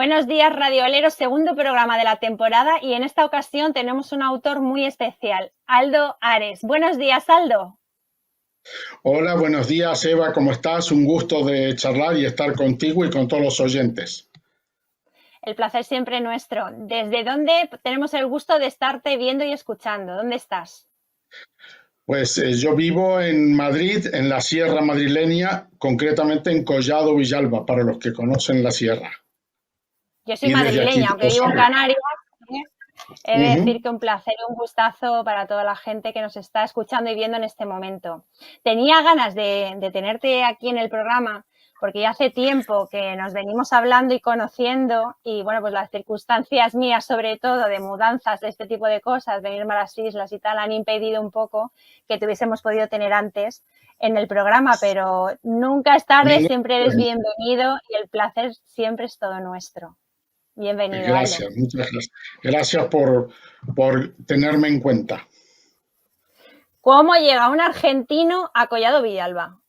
Buenos días, radioleros, segundo programa de la temporada y en esta ocasión tenemos un autor muy especial, Aldo Ares. Buenos días, Aldo. Hola, buenos días, Eva, ¿cómo estás? Un gusto de charlar y estar contigo y con todos los oyentes. El placer siempre nuestro. ¿Desde dónde tenemos el gusto de estarte viendo y escuchando? ¿Dónde estás? Pues yo vivo en Madrid, en la Sierra madrileña, concretamente en Collado Villalba, para los que conocen la sierra. Yo soy Y desde aquí madrileña, te aunque vivo en saludo. Canarias. He de Ujú. decir que un placer y un gustazo para toda la gente que nos está escuchando y viendo en este momento. Tenía ganas de tenerte aquí en el programa porque ya hace tiempo que nos venimos hablando y conociendo y, bueno, pues las circunstancias mías, sobre todo de mudanzas, de este tipo de cosas, venirme a las islas y tal, han impedido un poco que te hubiésemos podido tener antes en el programa, pero nunca es tarde, Ningún siempre eres problema. bienvenido y el placer siempre es todo nuestro. Bienvenido, Aldo. Gracias, muchas gracias. Gracias por tenerme en cuenta. ¿Cómo llega un argentino a Collado Villalba?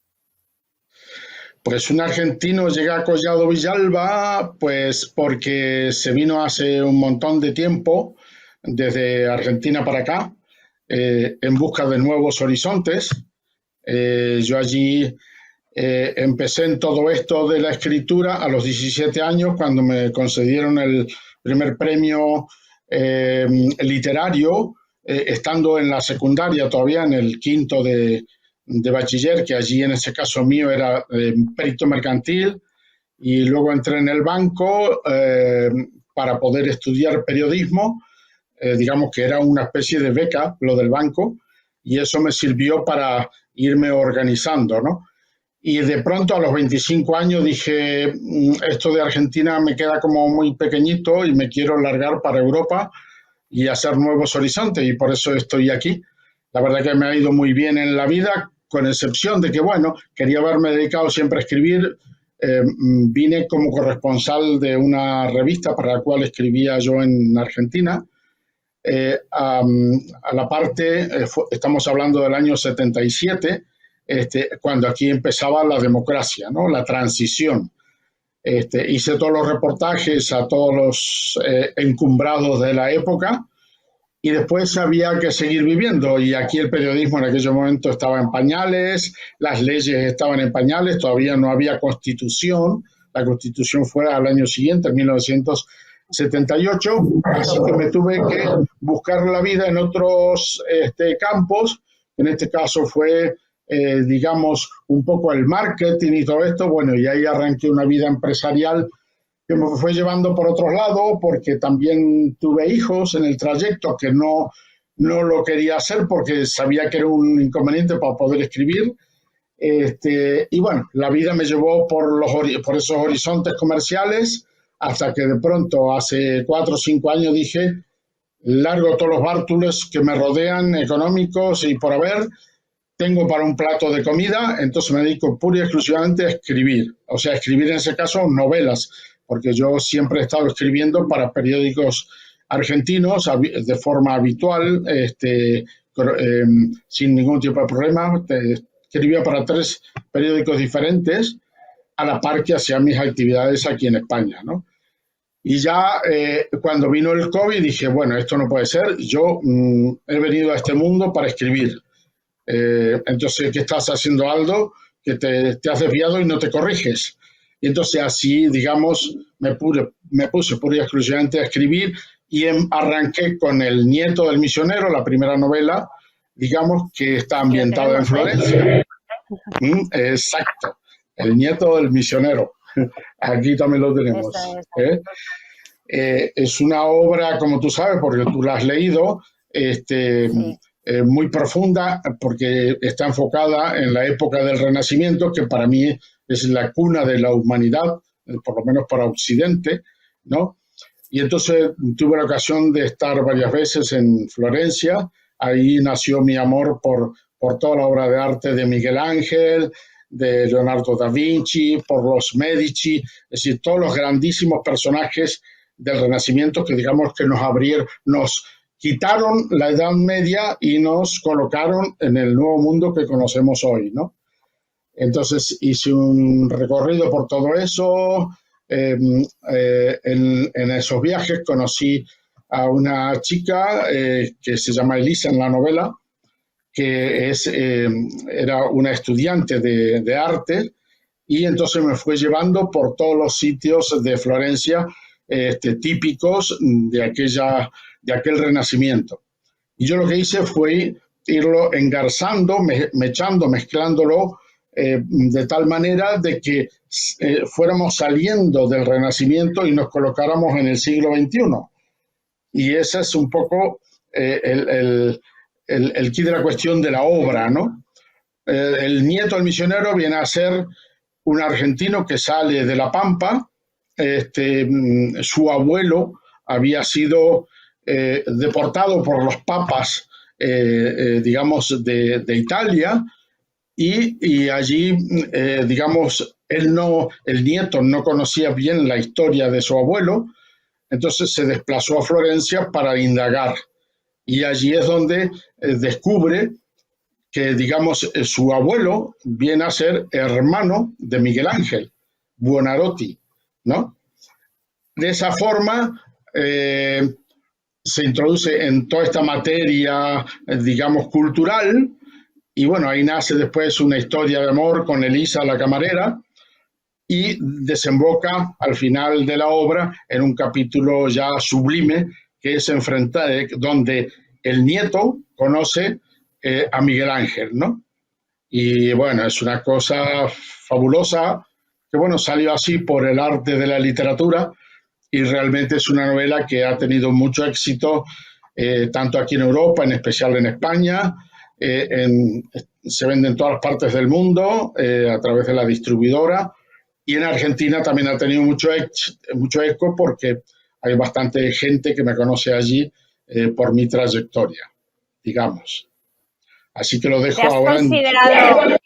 Pues un argentino llega a Collado Villalba, pues porque se vino hace un montón de tiempo, desde Argentina para acá, en busca de nuevos horizontes. Yo allí empecé en todo esto de la escritura a los 17 años, cuando me concedieron el primer premio literario, estando en la secundaria todavía, en el quinto de bachiller, que allí en ese caso mío era perito mercantil, y luego entré en el banco para poder estudiar periodismo, digamos que era una especie de beca lo del banco, y eso me sirvió para irme organizando, ¿no? Y de pronto a los 25 años dije, esto de Argentina me queda como muy pequeñito y me quiero largar para Europa y hacer nuevos horizontes y por eso estoy aquí. La verdad que me ha ido muy bien en la vida, con excepción de que, bueno, quería haberme dedicado siempre a escribir. Vine como corresponsal de una revista para la cual escribía yo en Argentina. A la parte, estamos hablando del año 77, cuando aquí empezaba la democracia, ¿no? La transición. Hice todos los reportajes a todos los encumbrados de la época y después había que seguir viviendo y aquí el periodismo en aquel momento estaba en pañales, las leyes estaban en pañales, todavía no había constitución, la constitución fue al año siguiente, en 1978, así que me tuve que buscar la vida en otros campos, en este caso fue, digamos, un poco el marketing y todo esto, bueno, y ahí arranqué una vida empresarial que me fue llevando por otros lados, porque también tuve hijos en el trayecto que no lo quería hacer porque sabía que era un inconveniente para poder escribir. Y bueno, la vida me llevó por esos horizontes comerciales hasta que de pronto, hace 4 o 5 años, dije, largo todos los bártulos que me rodean, económicos y por haber, tengo para un plato de comida, entonces me dedico pura y exclusivamente a escribir. O sea, escribir en ese caso novelas, porque yo siempre he estado escribiendo para periódicos argentinos de forma habitual, sin ningún tipo de problema. Escribía para 3 periódicos diferentes, a la par que hacía mis actividades aquí en España, ¿no? Y ya cuando vino el COVID dije, bueno, esto no puede ser, yo he venido a este mundo para escribir. Entonces, ¿qué estás haciendo, Aldo? Que te has desviado y no te corriges. Y entonces así, digamos, me puse pura y exclusivamente a escribir y arranqué con El nieto del misionero, la primera novela, digamos, que está Aquí lo ambientada en tenemos, ¿eh? Florencia. Exacto, El nieto del misionero. Aquí también lo Eso tenemos. es. Es una obra, como tú sabes, porque tú la has leído, Sí. muy profunda, porque está enfocada en la época del Renacimiento, que para mí es la cuna de la humanidad, por lo menos para Occidente, ¿no? Y entonces tuve la ocasión de estar varias veces en Florencia, ahí nació mi amor por toda la obra de arte de Miguel Ángel, de Leonardo da Vinci, por los Medici, es decir, todos los grandísimos personajes del Renacimiento que digamos que nos quitaron la Edad Media y nos colocaron en el nuevo mundo que conocemos hoy, ¿no? Entonces hice un recorrido por todo eso, en esos viajes conocí a una chica que se llama Elisa en la novela, que era una estudiante de arte, y entonces me fue llevando por todos los sitios de Florencia típicos de aquel Renacimiento. Y yo lo que hice fue irlo engarzando, mezclándolo de tal manera de que fuéramos saliendo del Renacimiento y nos colocáramos en el siglo XXI. Y ese es un poco el quid de la cuestión de la obra, ¿no? El nieto del misionero viene a ser un argentino que sale de La Pampa. Su abuelo había sido deportado por los papas, digamos, de Italia, y allí, digamos, el nieto no conocía bien la historia de su abuelo, entonces se desplazó a Florencia para indagar. Y allí es donde descubre que, digamos, su abuelo viene a ser hermano de Miguel Ángel Buonarroti, ¿no? De esa forma se introduce en toda esta materia, digamos, cultural, y bueno, ahí nace después una historia de amor con Elisa, la camarera, y desemboca al final de la obra en un capítulo ya sublime, que es donde el nieto conoce a Miguel Ángel, ¿no? Y bueno, es una cosa fabulosa, que bueno, salió así por el arte de la literatura, y realmente es una novela que ha tenido mucho éxito, tanto aquí en Europa, en especial en España, se vende en todas partes del mundo a través de la distribuidora, y en Argentina también ha tenido mucho eco porque hay bastante gente que me conoce allí por mi trayectoria, digamos. Así que lo dejo ¿Te has ahora considerado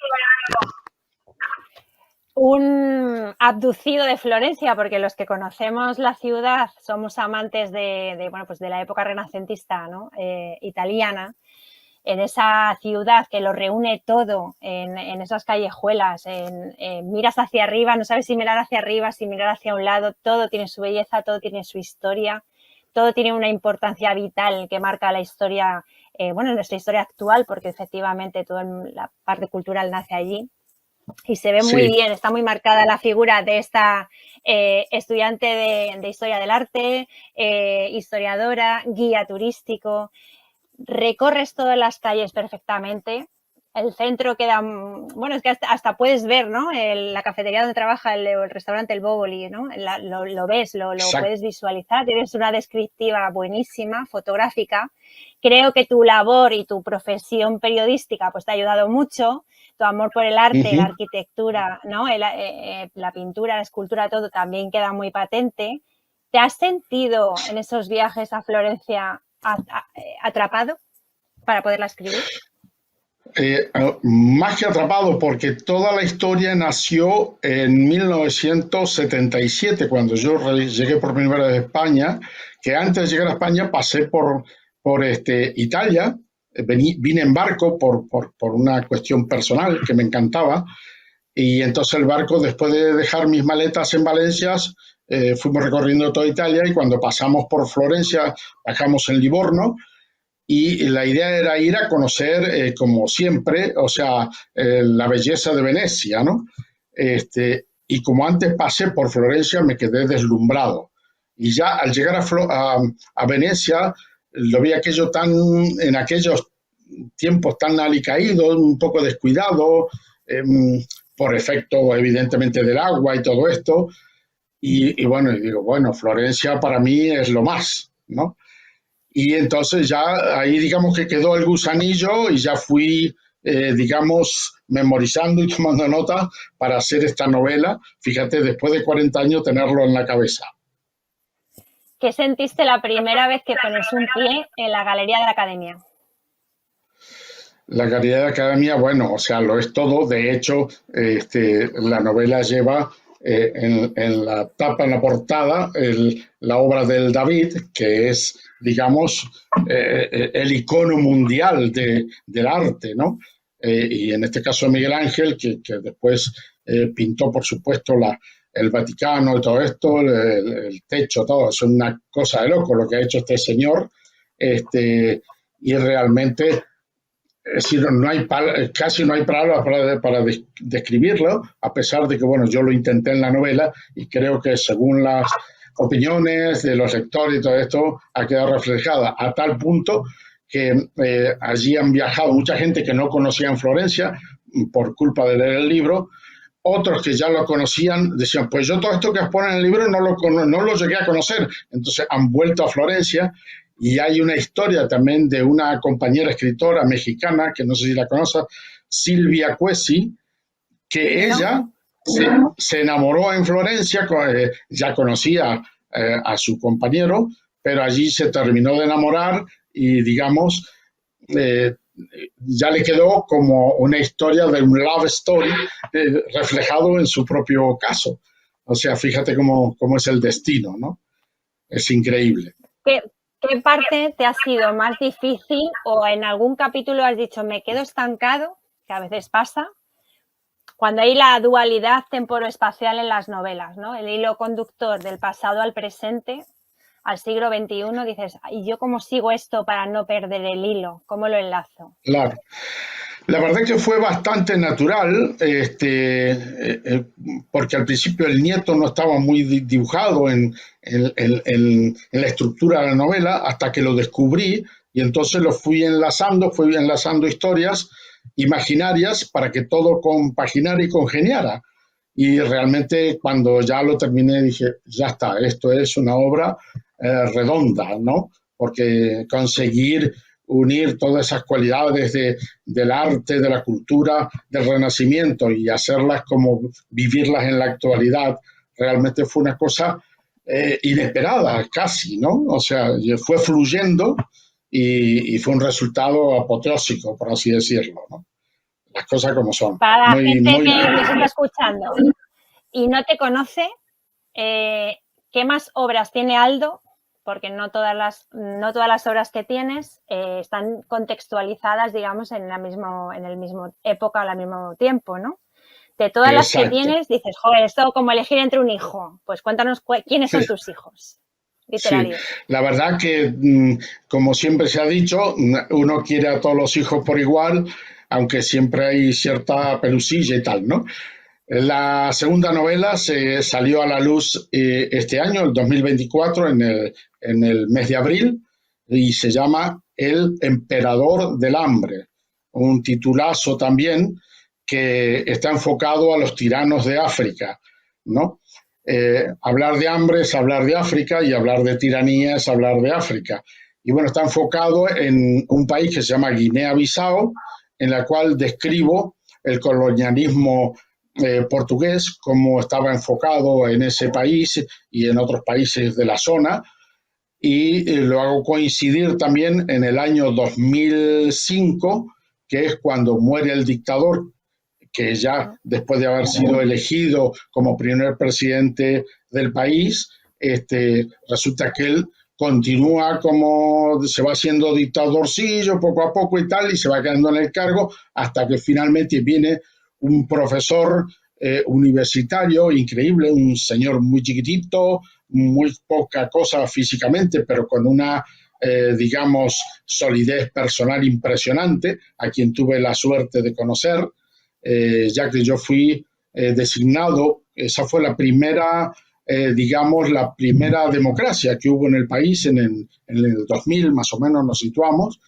un abducido de Florencia? Porque los que conocemos la ciudad somos amantes bueno, pues de la época renacentista, ¿no? Italiana, en esa ciudad que lo reúne todo, en esas callejuelas, miras hacia arriba, no sabes si mirar hacia arriba, si mirar hacia un lado, todo tiene su belleza, todo tiene su historia, todo tiene una importancia vital que marca la historia, bueno, nuestra historia actual, porque efectivamente toda la parte cultural nace allí. Y se ve muy bien, está muy marcada la figura de esta estudiante de Historia del Arte, historiadora, guía turístico. Recorres todas las calles perfectamente. El centro queda, bueno, es que hasta puedes ver, ¿no? La cafetería donde trabaja el restaurante El Bóboli, ¿no? Lo ves, lo puedes visualizar. Tienes una descriptiva buenísima, fotográfica. Creo que tu labor y tu profesión periodística pues te ha ayudado mucho. Tu amor por el arte, la arquitectura, ¿no? La pintura, la escultura, todo también queda muy patente. ¿Te has sentido en esos viajes a Florencia atrapado para poderla escribir? Más que atrapado, porque toda la historia nació en 1977, cuando yo llegué por primera vez a España, que antes de llegar a España pasé por Italia. Vine en barco por una cuestión personal que me encantaba, y entonces el barco, después de dejar mis maletas en Valencia, fuimos recorriendo toda Italia, y cuando pasamos por Florencia bajamos en Livorno, y la idea era ir a conocer, como siempre, o sea, la belleza de Venecia, ¿no? Y como antes pasé por Florencia, me quedé deslumbrado, y ya al llegar a Venecia, lo vi aquello en aquellos tiempos tan alicaído, un poco descuidado, por efecto evidentemente del agua y todo esto, y bueno, y digo, bueno, Florencia para mí es lo más, ¿no? Y entonces ya ahí digamos que quedó el gusanillo, y ya fui, digamos, memorizando y tomando nota para hacer esta novela. Fíjate, después de 40 años tenerlo en la cabeza. ¿Qué sentiste la primera vez que pones un pie en la Galería de la Academia? La Galería de la Academia, bueno, o sea, lo es todo. De hecho, la novela lleva en la tapa, en la portada, la obra del David, que es, digamos, el icono mundial del arte, ¿no? Y en este caso Miguel Ángel, que después pintó, por supuesto, el Vaticano y todo esto, el techo, todo, es una cosa de loco lo que ha hecho este señor, y realmente, es decir, casi no hay palabras para describirlo, a pesar de que, bueno, yo lo intenté en la novela y creo que según las opiniones de los lectores y todo esto ha quedado reflejada a tal punto que allí han viajado mucha gente que no conocía en Florencia por culpa de leer el libro. Otros que ya lo conocían decían, pues yo todo esto que exponen en el libro no lo llegué a conocer. Entonces han vuelto a Florencia y hay una historia también de una compañera escritora mexicana, que no sé si la conoces, Silvia Cuesi, que ella se enamoró en Florencia, ya conocía a su compañero, pero allí se terminó de enamorar y, digamos, ya le quedó como una historia de un love story reflejado en su propio caso. O sea, fíjate cómo es el destino, ¿no? Es increíble. ¿Qué parte te ha sido más difícil o en algún capítulo has dicho me quedo estancado, que a veces pasa, cuando hay la dualidad temporoespacial en las novelas, ¿no? El hilo conductor del pasado al presente, al siglo XXI, dices, ¿y yo cómo sigo esto para no perder el hilo? ¿Cómo lo enlazo? Claro. La verdad que fue bastante natural, porque al principio el nieto no estaba muy dibujado en la estructura de la novela, hasta que lo descubrí y entonces lo fui enlazando historias imaginarias para que todo compaginara y congeniara. Y realmente cuando ya lo terminé dije, ya está, esto es una obra redonda, ¿no? Porque conseguir unir todas esas cualidades del arte, de la cultura, del Renacimiento y hacerlas como vivirlas en la actualidad, realmente fue una cosa inesperada, casi, ¿no? O sea, fue fluyendo y fue un resultado apoteósico, por así decirlo, ¿no? Las cosas como son. Para la gente que nos está escuchando y no te conoce, ¿qué más obras tiene Aldo? Porque no todas las obras que tienes están contextualizadas, digamos, en el mismo época o al mismo tiempo, ¿no? De todas las que tienes, dices, joder, esto como elegir entre un hijo. Pues cuéntanos quiénes son tus hijos literarios. Sí, la verdad que, como siempre se ha dicho, uno quiere a todos los hijos por igual, aunque siempre hay cierta pelusilla y tal, ¿no? La segunda novela se salió a la luz este año, el 2024, en el mes de abril, y se llama El Emperador del Hambre, un titulazo también que está enfocado a los tiranos de África, ¿no? Hablar de hambre es hablar de África y hablar de tiranía es hablar de África. Y bueno, está enfocado en un país que se llama Guinea-Bissau, en la cual describo el colonialismo portugués, cómo estaba enfocado en ese país y en otros países de la zona, y lo hago coincidir también en el año 2005, que es cuando muere el dictador, que ya después de haber sido elegido como primer presidente del país, resulta que él continúa como se va haciendo dictadorcillo poco a poco y tal, y se va quedando en el cargo hasta que finalmente viene un profesor universitario increíble, un señor muy chiquitito, muy poca cosa físicamente, pero con una, digamos, solidez personal impresionante, a quien tuve la suerte de conocer, ya que yo fui designado, esa fue la primera, digamos, la primera democracia que hubo en el país en el 2000, más o menos nos situamos,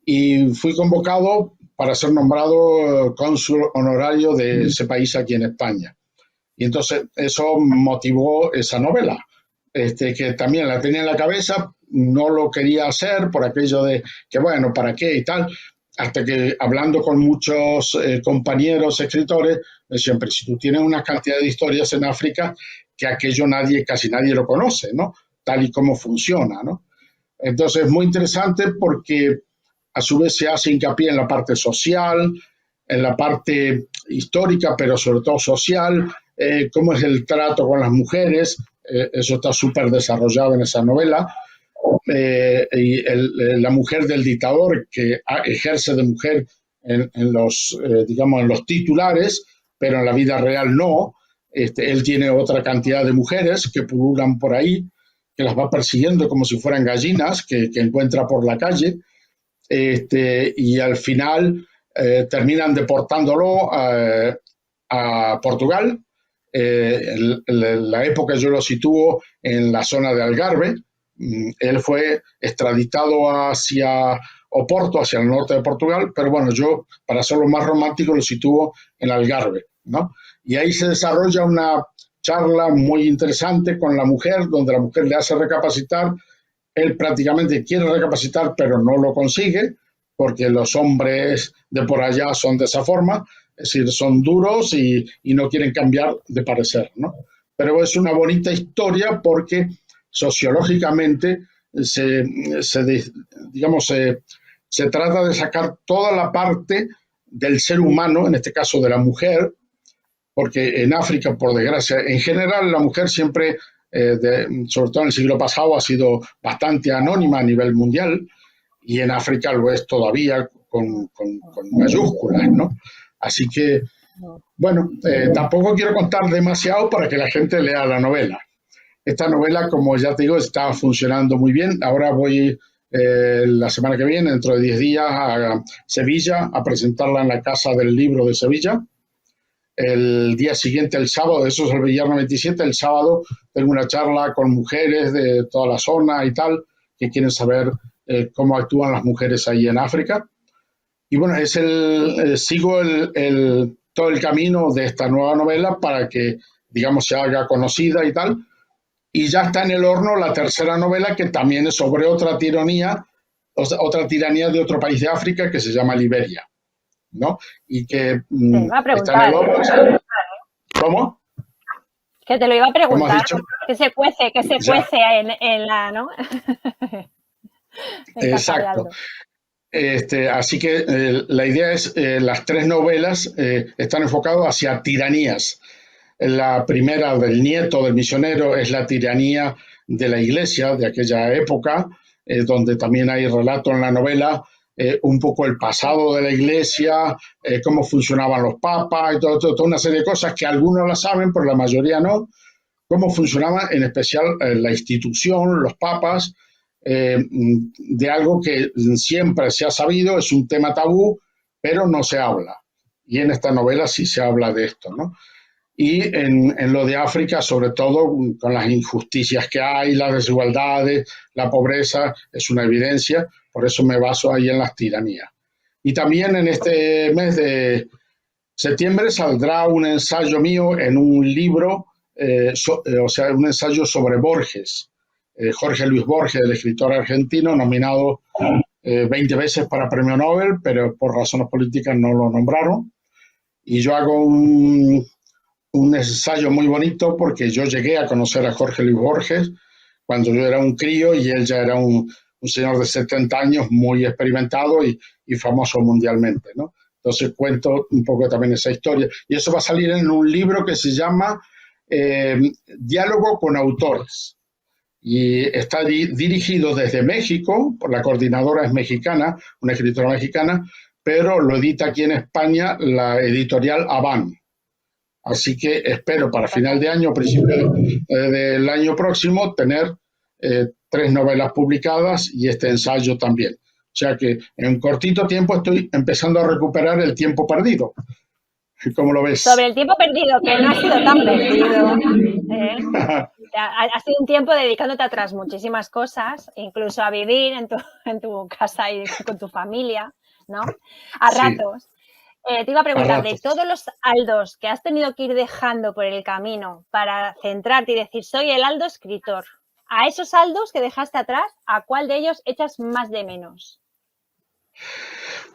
y fui convocado para ser nombrado cónsul honorario de ese país aquí en España. Y entonces eso motivó esa novela, que también la tenía en la cabeza, no lo quería hacer por aquello de que, bueno, ¿para qué? Y tal, hasta que hablando con muchos compañeros escritores, siempre, si tú tienes una cantidad de historias en África, que aquello casi nadie lo conoce, ¿no? Tal y como funciona, ¿no? Entonces es muy interesante porque a su vez se hace hincapié en la parte social, en la parte histórica, pero sobre todo social, cómo es el trato con las mujeres, eso está súper desarrollado en esa novela, y la mujer del dictador que ejerce de mujer en los, digamos, en los titulares, pero en la vida real no, Él tiene otra cantidad de mujeres que pululan por ahí, que las va persiguiendo como si fueran gallinas que encuentra por la calle, y al final terminan deportándolo a Portugal. La época yo lo sitúo en la zona de Algarve. Él fue extraditado hacia Oporto, hacia el norte de Portugal, pero bueno, yo, para hacerlo más romántico, lo sitúo en Algarve, ¿no? Y ahí se desarrolla una charla muy interesante con la mujer, donde la mujer le hace recapacitar. Él prácticamente quiere recapacitar, pero no lo consigue, porque los hombres de por allá son de esa forma, es decir, son duros y no quieren cambiar de parecer, ¿no? Pero es una bonita historia porque sociológicamente se trata de sacar toda la parte del ser humano, en este caso de la mujer, porque en África, por desgracia, en general la mujer siempre, sobre todo en el siglo pasado, ha sido bastante anónima a nivel mundial, y en África lo es todavía con mayúsculas, ¿no? Así que, bueno, tampoco quiero contar demasiado para que la gente lea la novela. Esta novela, como ya te digo, está funcionando muy bien. Ahora voy la semana que viene, dentro de 10 días, a Sevilla, a presentarla en la Casa del Libro de Sevilla. El día siguiente, el sábado, eso es el viernes 27, el sábado tengo una charla con mujeres de toda la zona y tal, que quieren saber cómo actúan las mujeres ahí en África. Y bueno, sigo todo el camino de esta nueva novela para que, digamos, se haga conocida y tal. Y ya está en el horno la tercera novela, que también es sobre otra tiranía de otro país de África que se llama Liberia, ¿no? Y que está en el horno. ¿Cómo? Que te lo iba a preguntar. Que se cuece en la, ¿no? Exacto. Así que la idea es, las tres novelas están enfocadas hacia tiranías. La primera, del nieto del misionero, es la tiranía de la iglesia de aquella época, donde también hay relato en la novela, un poco el pasado de la iglesia, cómo funcionaban los papas y toda una serie de cosas que algunos la saben, pero la mayoría no, cómo funcionaba en especial la institución, los papas, de algo que siempre se ha sabido, es un tema tabú, pero no se habla. Y en esta novela sí se habla de esto, ¿no? Y en lo de África, sobre todo con las injusticias que hay, las desigualdades, la pobreza, es una evidencia, por eso me baso ahí en las tiranías. Y también en este mes de septiembre saldrá un ensayo mío en un libro, un ensayo sobre Borges, Jorge Luis Borges, el escritor argentino, nominado 20 veces para Premio Nobel, pero por razones políticas no lo nombraron. Y yo hago un ensayo muy bonito porque yo llegué a conocer a Jorge Luis Borges cuando yo era un crío y él ya era un señor de 70 años muy experimentado y famoso mundialmente, ¿no? Entonces cuento un poco también esa historia. Y eso va a salir en un libro que se llama Diálogo con autores. Y está dirigido desde México, por la coordinadora es mexicana, una escritora mexicana, pero lo edita aquí en España la editorial Avan. Así que espero para final de año, principio del año próximo, tener 3 novelas publicadas y este ensayo también. O sea que en un cortito tiempo estoy empezando a recuperar el tiempo perdido. ¿Cómo lo ves? Sobre el tiempo perdido, que no ha sido tan perdido. Ha sido un tiempo dedicándote a otras muchísimas cosas, incluso a vivir en tu casa y con tu familia, ¿no? A ratos. Sí. Te iba a preguntar, de todos los Aldos que has tenido que ir dejando por el camino para centrarte y decir, soy el Aldo escritor, a esos Aldos que dejaste atrás, ¿a cuál de ellos echas más de menos?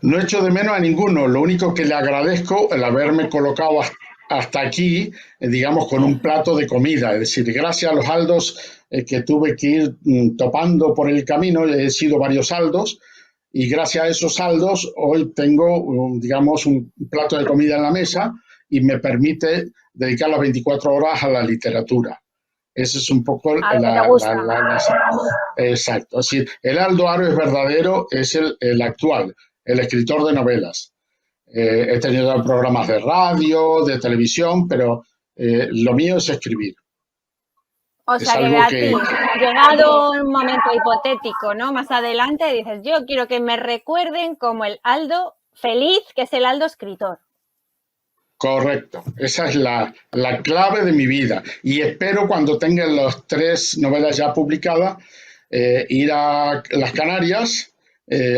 No echo de menos a ninguno. Lo único que le agradezco el haberme colocado hasta aquí, digamos, con un plato de comida. Es decir, gracias a los Aldos que tuve que ir topando por el camino, he sido varios Aldos, y gracias a esos Aldos hoy tengo, digamos, un plato de comida en la mesa y me permite dedicar las 24 horas a la literatura. Ese es un poco exacto. Es decir, el Aldo Ares verdadero es el actual, el escritor de novelas. He tenido programas de radio, de televisión, pero lo mío es escribir. O Es sea que algo a que, ti, llegado un momento hipotético, ¿no? Más adelante dices, yo quiero que me recuerden como el Aldo feliz, que es el Aldo escritor. correcto, esa es la clave de mi vida. Y espero cuando tenga las 3 novelas ya publicadas, ir a las Canarias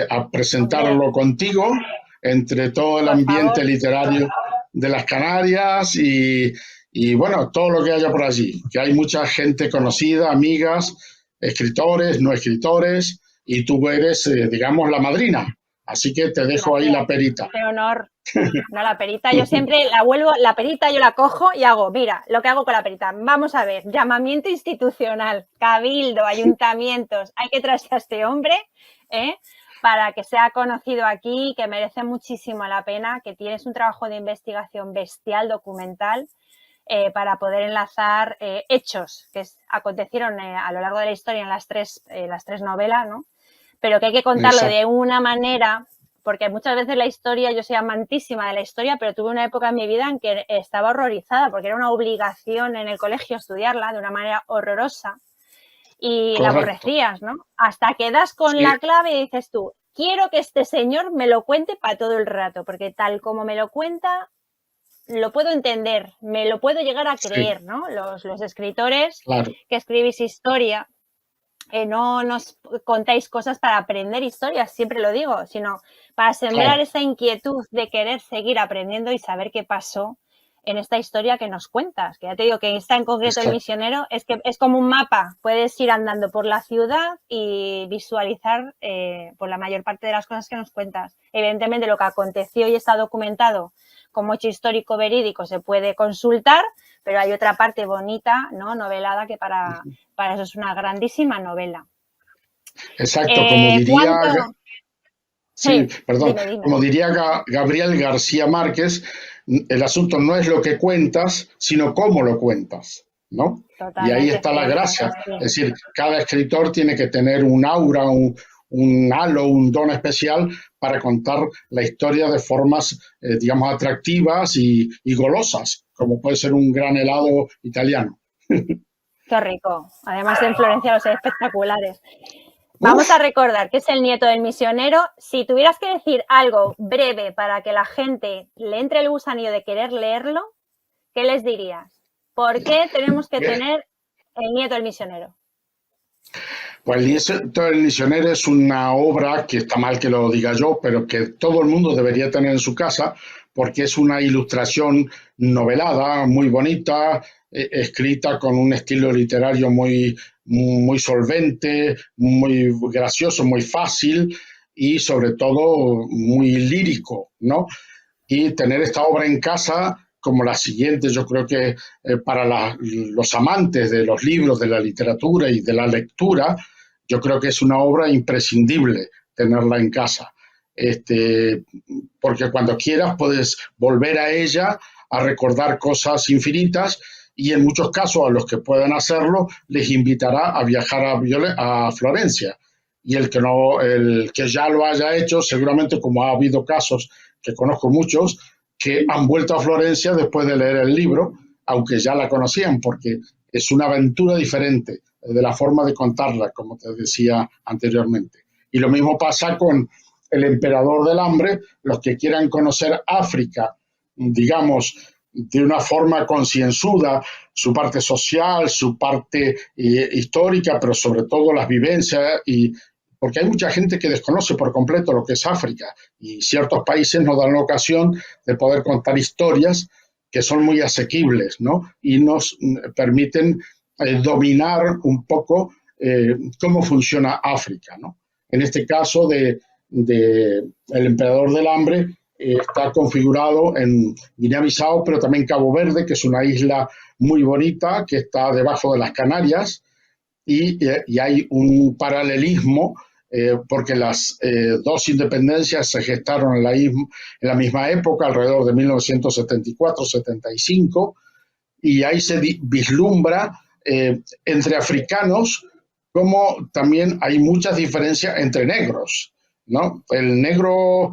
a Hombre, presentarlo contigo entre todo el por ambiente favor. literario de las Canarias y bueno, todo lo que haya por allí, que hay mucha gente conocida, amigas, escritores, no escritores, y tú eres, digamos, la madrina. Así que te dejo ahí la Gracias. perita. Qué honor. No, la perita, yo siempre la vuelvo, la perita yo la cojo y hago, mira, lo que hago con la perita. Vamos a ver, llamamiento institucional, cabildo, ayuntamientos, hay que traerse a este hombre, ¿eh? Para que sea conocido aquí, que merece muchísimo la pena, que tienes un trabajo de investigación bestial, documental, para poder enlazar hechos que acontecieron a lo largo de la historia en las tres novelas, ¿no? Pero que hay que contarlo Exacto. de una manera, porque muchas veces la historia, yo soy amantísima de la historia, pero tuve una época en mi vida en que estaba horrorizada, porque era una obligación en el colegio estudiarla de una manera horrorosa y la Correcto. aborrecías, ¿no? Hasta que das con Sí, la clave y dices tú, quiero que este señor me lo cuente para todo el rato, porque tal como me lo cuenta, lo puedo entender, me lo puedo llegar a sí, creer, ¿no? Los escritores claro, que escribís historia, no nos contáis cosas para aprender historias, siempre lo digo, sino para sembrar claro, esa inquietud de querer seguir aprendiendo y saber qué pasó en esta historia que nos cuentas. Que ya te digo que está en concreto El exacto. misionero, es que es como un mapa, puedes ir andando por la ciudad y visualizar por la mayor parte de las cosas que nos cuentas. Evidentemente lo que aconteció y está documentado como hecho histórico verídico se puede consultar, pero hay otra parte bonita, ¿no? Novelada, que para eso es una grandísima novela. Exacto, como diría, ¿Cuánto? sí, Sí, perdón, dime, dime. como diría Gabriel García Márquez, el asunto no es lo que cuentas, sino cómo lo cuentas, ¿no? Y ahí Totalmente está la cierto. gracia. Sí. Es decir, cada escritor tiene que tener un aura, un halo, un don especial para contar la historia de formas, digamos, atractivas y golosas, como puede ser un gran helado italiano. Qué rico. Además en Florencia los hay espectaculares. Vamos a Uf, recordar que es el nieto del misionero. Si tuvieras que decir algo breve para que la gente le entre el gusanillo de querer leerlo, ¿qué les dirías? ¿Por qué tenemos que tener el nieto del misionero? pues El Misionero es una obra que está mal que lo diga yo, pero que todo el mundo debería tener en su casa porque es una ilustración novelada, muy bonita, escrita con un estilo literario muy solvente, muy gracioso, muy fácil y sobre todo muy lírico, ¿no? Y tener esta obra en casa como la siguiente, yo creo que para los amantes de los libros, de la literatura y de la lectura, yo creo que es una obra imprescindible tenerla en casa. Porque cuando quieras puedes volver a ella a recordar cosas infinitas y en muchos casos a los que puedan hacerlo les invitará a viajar a Florencia. Y el que ya lo haya hecho, seguramente como ha habido casos que conozco muchos, que han vuelto a Florencia después de leer el libro, aunque ya la conocían, porque es una aventura diferente de la forma de contarla, como te decía anteriormente. Y lo mismo pasa con El Emperador del Hambre, los que quieran conocer África, digamos, de una forma concienzuda, su parte social, su parte histórica, pero sobre todo las vivencias porque hay mucha gente que desconoce por completo lo que es África y ciertos países nos dan la ocasión de poder contar historias que son muy asequibles, ¿no? Y nos permiten dominar un poco cómo funciona África, ¿no? En este caso de El Emperador del Hambre, está configurado en Guinea-Bissau, pero también Cabo Verde, que es una isla muy bonita, que está debajo de las Canarias, y hay un paralelismo porque las dos independencias se gestaron en la misma época, alrededor de 1974-75, y ahí se vislumbra entre africanos como también hay muchas diferencias entre negros, ¿no? El negro,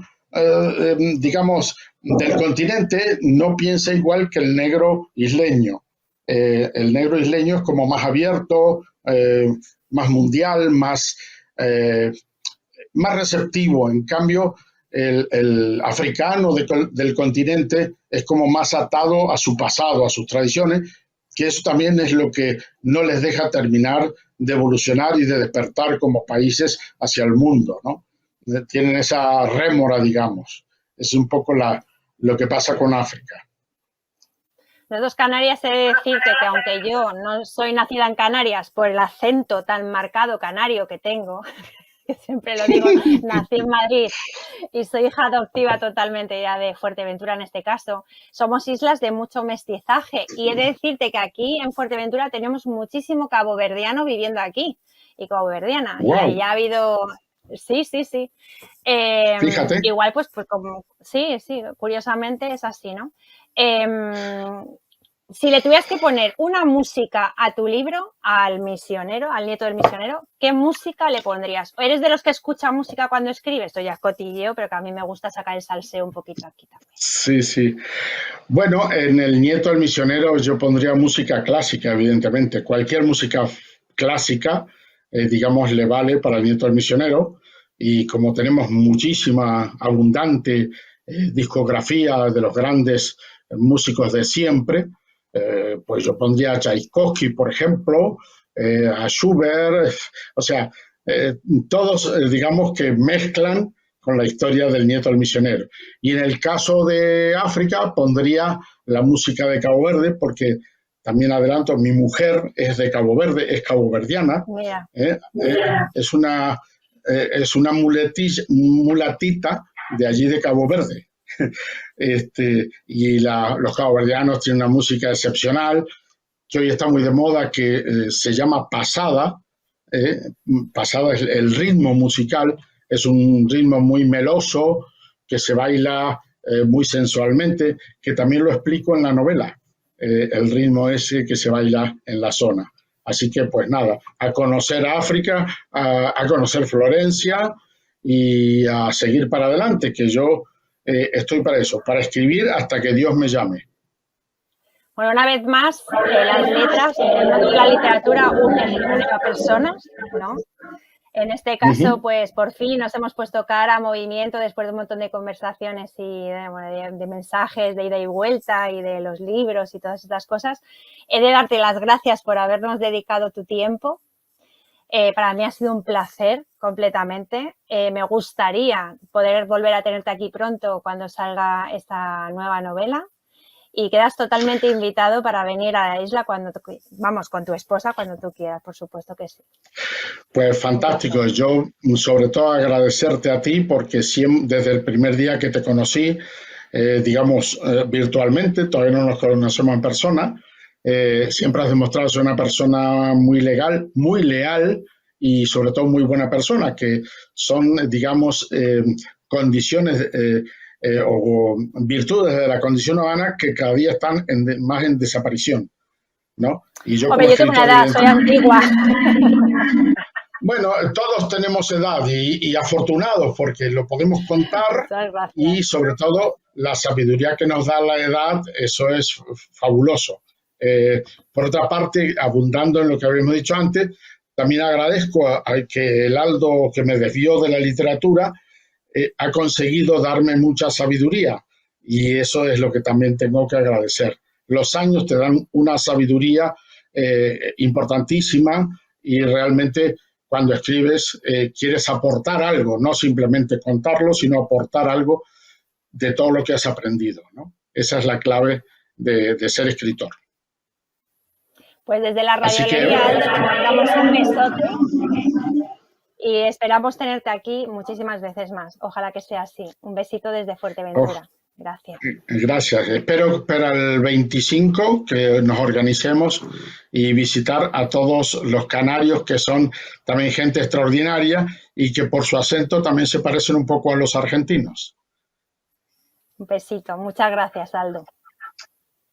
digamos, del continente no piensa igual que el negro isleño. El negro isleño es como más abierto, más mundial, más receptivo. En cambio, el africano del continente es como más atado a su pasado, a sus tradiciones, que eso también es lo que no les deja terminar de evolucionar y de despertar como países hacia el mundo, ¿no? Tienen esa rémora, digamos. Es un poco lo que pasa con África. Nosotros Canarias he de decirte que aunque yo no soy nacida en Canarias por el acento tan marcado canario que tengo, que siempre lo digo, nací en Madrid y soy hija adoptiva totalmente ya de Fuerteventura en este caso. Somos islas de mucho mestizaje y he de decirte que aquí en Fuerteventura tenemos muchísimo caboverdiano viviendo aquí y caboverdiana. Wow. Y ahí ha habido... Sí. Fíjate. Igual, pues como... Sí, curiosamente es así, ¿no? Si le tuvieras que poner una música a tu libro, al misionero, al nieto del misionero, ¿qué música le pondrías? ¿O eres de los que escucha música cuando escribes? Esto ya es cotilleo, pero que a mí me gusta sacar el salseo un poquito aquí también. Sí. Bueno, en el nieto del misionero yo pondría música clásica, evidentemente. Cualquier música clásica, digamos, le vale para el nieto del misionero. Y como tenemos muchísima, abundante discografía de los grandes músicos de siempre, pues yo pondría a Tchaikovsky, por ejemplo, a Schubert, o sea, todos, digamos, que mezclan con la historia del nieto del misionero. Y en el caso de África pondría la música de Cabo Verde, porque también adelanto, mi mujer es de Cabo Verde, es caboverdiana, es una mulatita de allí de Cabo Verde. Y los caboverdianos tienen una música excepcional, que hoy está muy de moda, que se llama pasada. Pasada es el ritmo musical, es un ritmo muy meloso, que se baila muy sensualmente, que también lo explico en la novela, el ritmo ese que se baila en la zona. Así que, pues nada, a conocer África, a conocer Florencia y a seguir para adelante, que yo estoy para eso, para escribir hasta que Dios me llame. Bueno, una vez más, las letras, el mundo de la literatura une a personas, ¿no? En este caso, pues por fin nos hemos puesto cara a movimiento después de un montón de conversaciones y de mensajes de ida y vuelta y de los libros y todas estas cosas. He de darte las gracias por habernos dedicado tu tiempo. Para mí ha sido un placer completamente. Me gustaría poder volver a tenerte aquí pronto cuando salga esta nueva novela. Y quedas totalmente invitado para venir a la isla con tu esposa cuando tú quieras, por supuesto que sí. Pues fantástico. Yo sobre todo agradecerte a ti porque desde el primer día que te conocí, digamos virtualmente, todavía no nos conocemos en persona, siempre has demostrado ser una persona muy legal, muy leal y sobre todo muy buena persona, que son, digamos, condiciones o virtudes de la condición humana que cada día están más en desaparición, ¿no? Y yo, hombre, yo tengo una edad, soy antigua. Bueno, todos tenemos edad y afortunados porque lo podemos contar y sobre todo la sabiduría que nos da la edad, eso es fabuloso. Por otra parte, abundando en lo que habíamos dicho antes, también agradezco a que el Aldo, que me desvió de la literatura, ha conseguido darme mucha sabiduría y eso es lo que también tengo que agradecer. Los años te dan una sabiduría importantísima y realmente cuando escribes quieres aportar algo, no simplemente contarlo, sino aportar algo de todo lo que has aprendido, ¿no? Esa es la clave de ser escritor. Pues desde la radiolería, Aldo, te mandamos un besote y esperamos tenerte aquí muchísimas veces más. Ojalá que sea así. Un besito desde Fuerteventura. Gracias. Gracias. Espero para el 25 que nos organicemos y visitar a todos los canarios, que son también gente extraordinaria y que por su acento también se parecen un poco a los argentinos. Un besito. Muchas gracias, Aldo.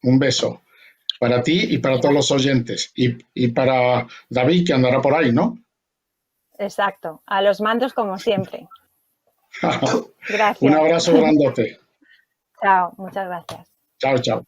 Un beso para ti y para todos los oyentes y para David, que andará por ahí, ¿no? Exacto. A los mandos como siempre. Gracias. Un abrazo grandote. Chao, muchas gracias. Chao, chao.